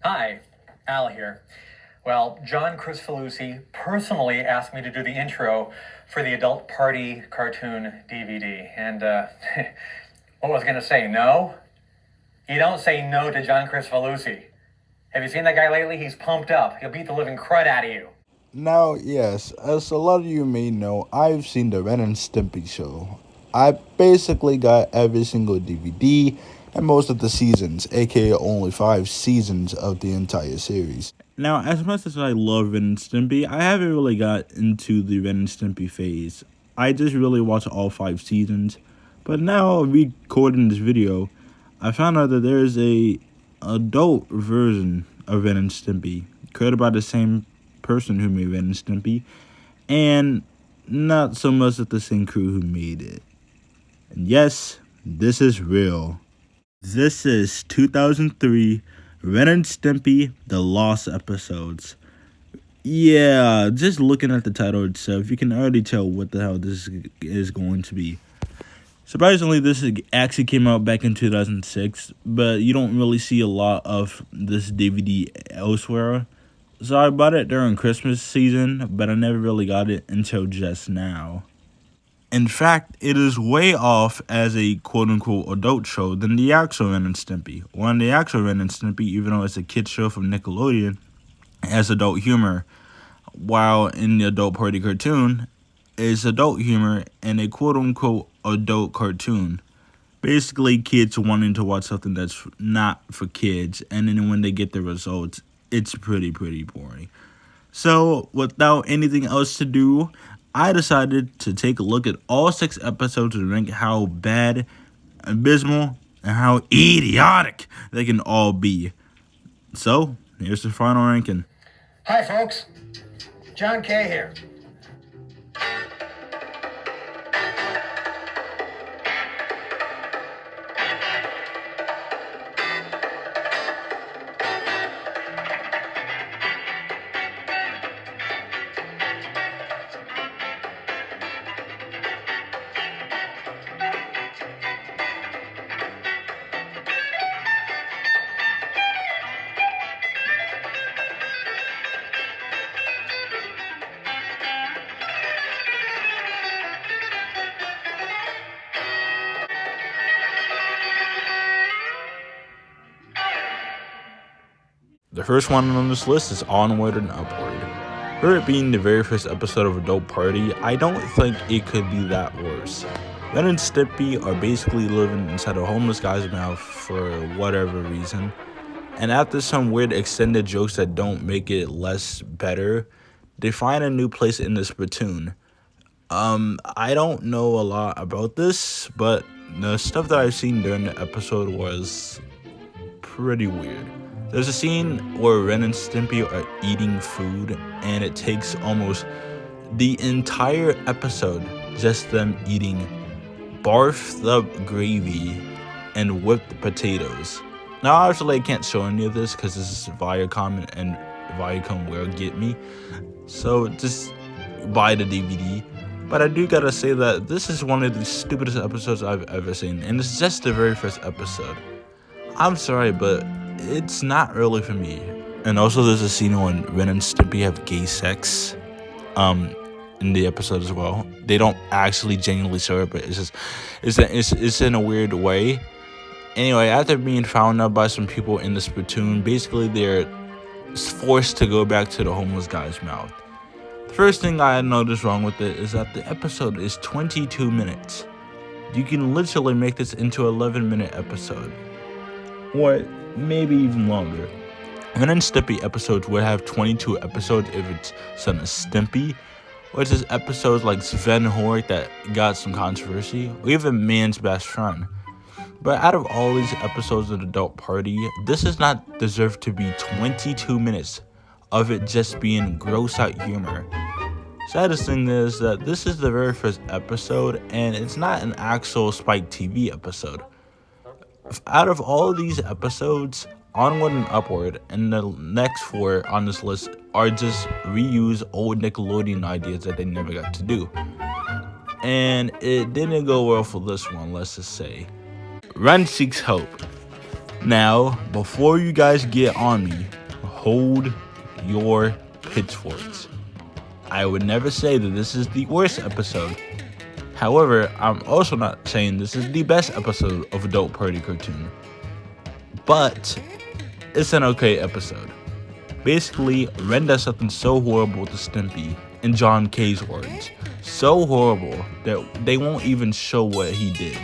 Hi, Al here. Well, John Cristofalusi personally asked me to do the intro for the Adult Party cartoon DVD. And, what was I going to say? No? You don't say no to John Cristofalusi. Have you seen that guy lately? He's pumped up. He'll beat the living crud out of you. Now, yes, as a lot of you may know, I've seen the Ren and Stimpy show. I basically got every single DVD and most of the seasons, aka only 5 seasons of the entire series. Now, as much as I love Ren and Stimpy, I haven't really got into the Ren and Stimpy phase. I just really watched all 5 seasons. But now, recording this video, I found out that there is a adult version of Ren and Stimpy, created by the same person who made Ren and Stimpy, and not so much of the same crew who made it. And yes, this is real. This is 2003 Ren and Stimpy The Lost Episodes. Yeah, just looking at the title itself, you can already tell what the hell this is going to be. Surprisingly, this actually came out back in 2006, but you don't really see a lot of this DVD elsewhere. So I bought it during Christmas season, but I never really got it until just now. In fact, it is way off as a quote-unquote adult show than the actual Ren and Stimpy. One, the actual Ren and Stimpy, even though it's a kid's show from Nickelodeon, has adult humor, while in the Adult Party cartoon, is adult humor and a quote-unquote adult cartoon. Basically, kids wanting to watch something that's not for kids, and then when they get the results, it's pretty boring. So, without anything else to do, I decided to take a look at all 6 episodes and rank how bad, abysmal, and how idiotic they can all be. So, here's the final ranking. Hi, folks. John K. here. The first one on this list is Onward and Upward. For it being the very first episode of Adult Party, I don't think it could be that worse. Ren and Stimpy are basically living inside a homeless guy's mouth for whatever reason, and after some weird extended jokes that don't make it less better, they find a new place in this platoon. I don't know a lot about this, but the stuff that I've seen during the episode was pretty weird. There's a scene where Ren and Stimpy are eating food, and it takes almost the entire episode just them eating barfed up gravy and whipped potatoes. Now, obviously, I can't show any of this because this is Viacom, and Viacom will get me. So just buy the DVD. But I do gotta say that this is one of the stupidest episodes I've ever seen, and it's just the very first episode. I'm sorry, but it's not really for me. And also, there's a scene when Ren and Stimpy have gay sex, in the episode as well. They don't actually genuinely show it, but it's in a weird way. Anyway, after being found out by some people in this platoon, basically they're forced to go back to the homeless guy's mouth. The first thing I noticed wrong with it is that the episode is 22 minutes. You can literally make this into an 11-minute episode, or maybe even longer. Ren and Stimpy episodes would have 22 episodes if it's Son of Stimpy, or it's just episodes like Sven Hork that got some controversy, or even Man's Best Friend. But out of all these episodes of Adult Party, this does not deserve to be 22 minutes of it just being gross out humor. Saddest thing is that this is the very first episode, and it's not an actual Spike TV episode. Out of all these episodes, Onward and Upward and the next 4 on this list are just reuse old Nickelodeon ideas that they never got to do. And it didn't go well for this one, let's just say. Ren Seeks Hope. Now, before you guys get on me, hold your pitchforks. I would never say that this is the worst episode. However, I'm also not saying this is the best episode of Adult Party Cartoon. But it's an okay episode. Basically, Ren does something so horrible to Stimpy, in John K's words. So horrible that they won't even show what he did.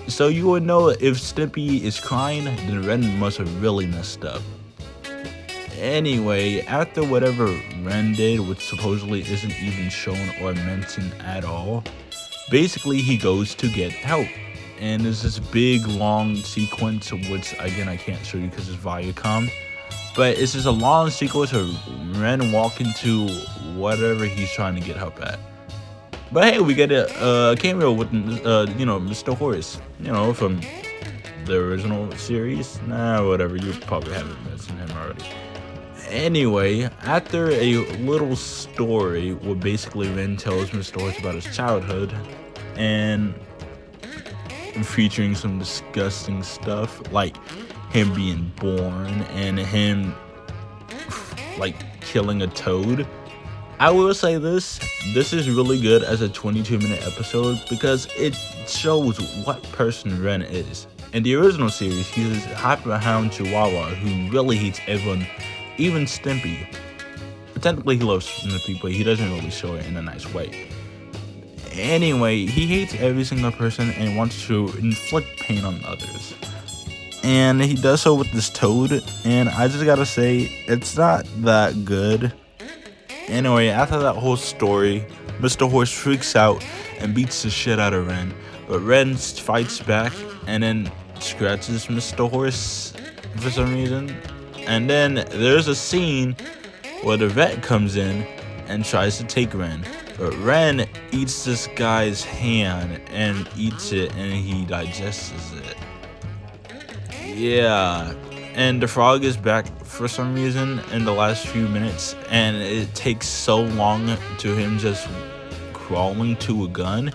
So you would know if Stimpy is crying, then Ren must have really messed up. Anyway, after whatever Ren did, which supposedly isn't even shown or mentioned at all, basically he goes to get help. And there's this big long sequence, which again I can't show you because it's Viacom. But it's just a long sequence of Ren walking to whatever he's trying to get help at. But hey, we get a cameo with, Mr. Horace, from the original series. Whatever, you probably haven't mentioned him already. Anyway, after a little story where basically Ren tells Mr. Horace about his childhood and featuring some disgusting stuff like him being born and him like killing a toad. I will say this is really good as a 22-minute episode because it shows what person Ren is. In the original series, he's this hyper-hound chihuahua who really hates everyone, even Stimpy. But technically he loves Stimpy, but he doesn't really show it in a nice way. Anyway, he hates every single person and wants to inflict pain on others. And he does so with this toad, and I just gotta say, it's not that good. Anyway, after that whole story, Mr. Horse freaks out and beats the shit out of Ren. But Ren fights back and then scratches Mr. Horse for some reason. And then there's a scene where the vet comes in and tries to take Ren. But Ren eats this guy's hand and eats it and he digests it. Yeah, and the frog is back for some reason in the last few minutes, and it takes so long to him just crawling to a gun,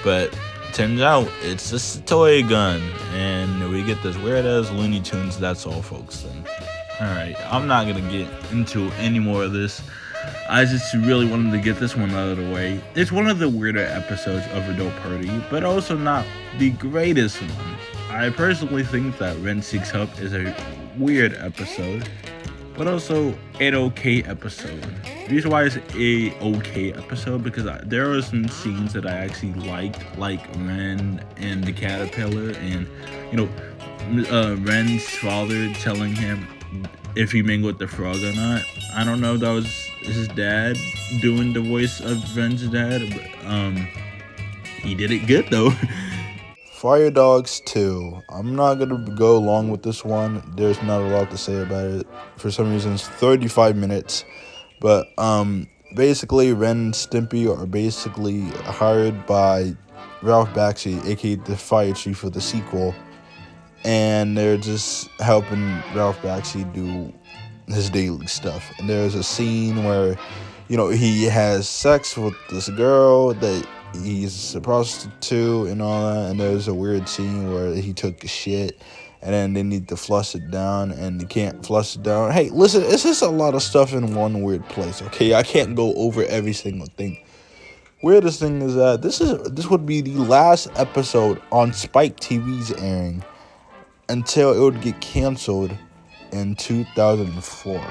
but turns out it's just a toy gun, and we get this weird ass Looney Tunes. That's all, folks. Then, all right, I'm not gonna get into any more of this. I just really wanted to get this one out of the way. It's one of the weirder episodes of Adult Party, but also not the greatest one. I personally think that Ren Seeks Help is a weird episode, but also an okay episode. The reason why it's a okay episode because there are some scenes that I actually liked, like Ren and the caterpillar, and Ren's father telling him if he mingled with the frog or not. I don't know if that was his dad doing the voice of Ren's dad, but he did it good though. Fire Dogs 2. I'm not going to go along with this one. There's not a lot to say about it. For some reason, it's 35 minutes. But basically, Ren and Stimpy are basically hired by Ralph Bakshi, aka the fire chief of the sequel. And they're just helping Ralph Bakshi do his daily stuff. And there's a scene where, he has sex with this girl that he's a prostitute and all that, and there's a weird scene where he took a shit and then they need to flush it down and they can't flush it down. Hey, listen, it's just a lot of stuff in one weird place, okay? I can't go over every single thing. Weirdest thing is that this would be the last episode on Spike TV's airing until it would get canceled in 2004.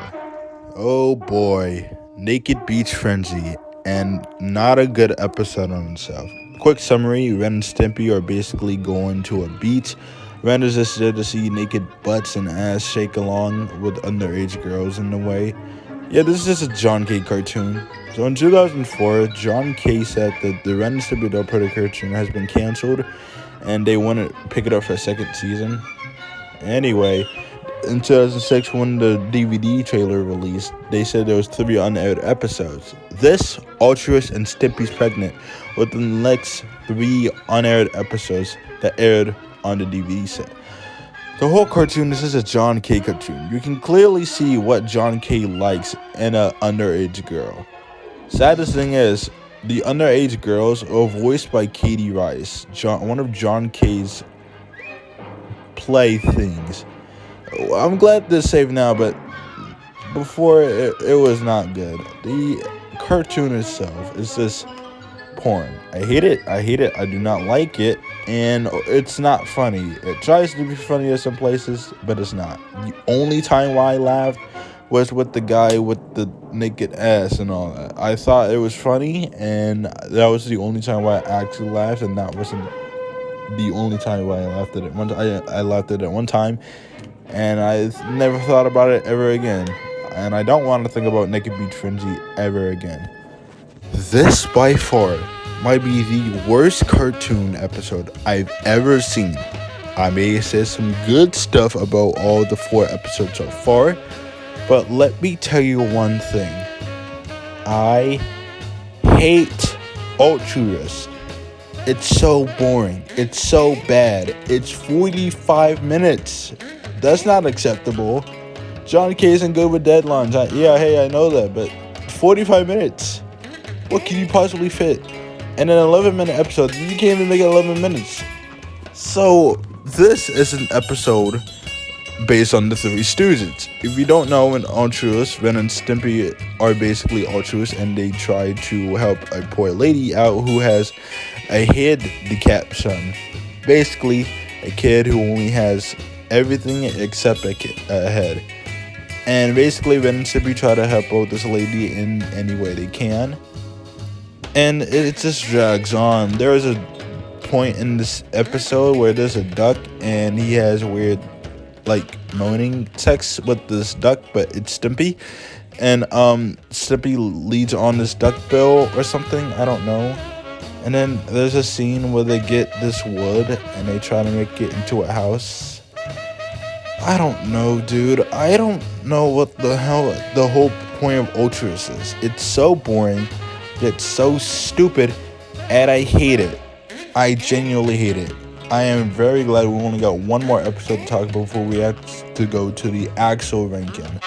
Oh boy, Naked Beach Frenzy. And not a good episode on itself. Quick summary, Ren and Stimpy are basically going to a beach. Ren is just there to see naked butts and ass shake along with underage girls in the way. Yeah, this is just a John K cartoon. So in 2004, John K said that the Ren and Stimpy Adult Party cartoon has been canceled and they want to pick it up for a second season. Anyway, in 2006, when the DVD trailer released, they said there was 3 unaired episodes. This, Altruist, and Stimpy's Pregnant were the next 3 unaired episodes that aired on the DVD set. The whole cartoon, this is a John K cartoon. You can clearly see what John K likes in an underage girl. Saddest thing is, the underage girls are voiced by Katie Rice, one of John K's playthings. I'm glad they're safe now, but before it was not good. The cartoon itself is just porn. I hate it. I do not like it, and it's not funny. It tries to be funny at some places, but it's not. The only time why I laughed was with the guy with the naked ass and all that. I thought it was funny, and that was the only time why I actually laughed, and that wasn't the only time why I laughed at it. I laughed at it one time, and I never thought about it ever again. And I don't want to think about Naked Beach Frenzy ever again. This by far might be the worst cartoon episode I've ever seen. I may have said some good stuff about all the 4 episodes so far, but let me tell you one thing. I hate Ultras. It's so boring. It's so bad. It's 45 minutes. That's not acceptable. John K isn't good with deadlines. I know that, but 45 minutes. What can you possibly fit in an 11-minute episode? You can't even make it 11 minutes. So, this is an episode based on the Three Stooges. If you don't know, in Altruist, Ren and Stimpy are basically altruists, and they try to help a poor lady out who has a handicapped son. Basically, a kid who only has everything except a head. And basically, Ren and Stimpy try to help out this lady in any way they can. And it just drags on. There is a point in this episode where there's a duck, and he has weird, moaning sex with this duck, but it's Stimpy. And Stimpy leads on this duck bill or something, I don't know. And then there's a scene where they get this wood, and they try to make it into a house. I don't know, dude. I don't know what the hell the whole point of Ultras is. It's so boring. It's so stupid. And I hate it. I genuinely hate it. I am very glad we only got one more episode to talk about before we have to go to the actual ranking.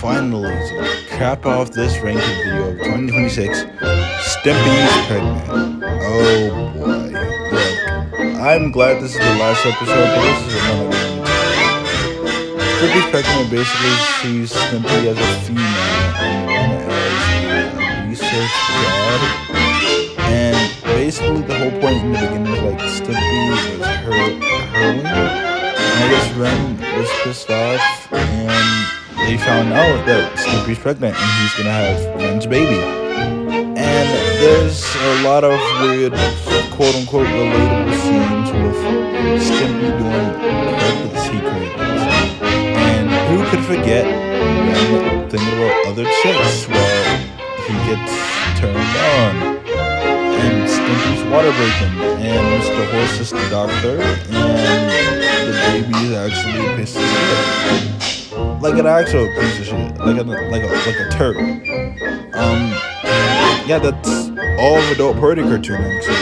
Finally, to cap off this ranking video of 2026, Stimpy's pregnant. Oh boy. Look, I'm glad this is the last episode, but this is another one. Stimpy's pregnant basically sees Stimpy as a female and Ren as an abusive dad. And basically the whole point in the beginning was Stimpy was hurling. And I guess Ren was pissed off, and they found out that Stimpy's pregnant and he's gonna have Ren's baby. And there's a lot of weird quote-unquote relatable scenes with Stimpy doing pregnancy cravings. And who could forget Ren thinking about other chicks while he gets turned on. And Stimpy's water breaking, and Mr. Horse is the doctor, and the baby is actually a piece of shit. Like an actual piece of shit. Like a turd. Yeah, that's all of Adult Party cartoon, actually.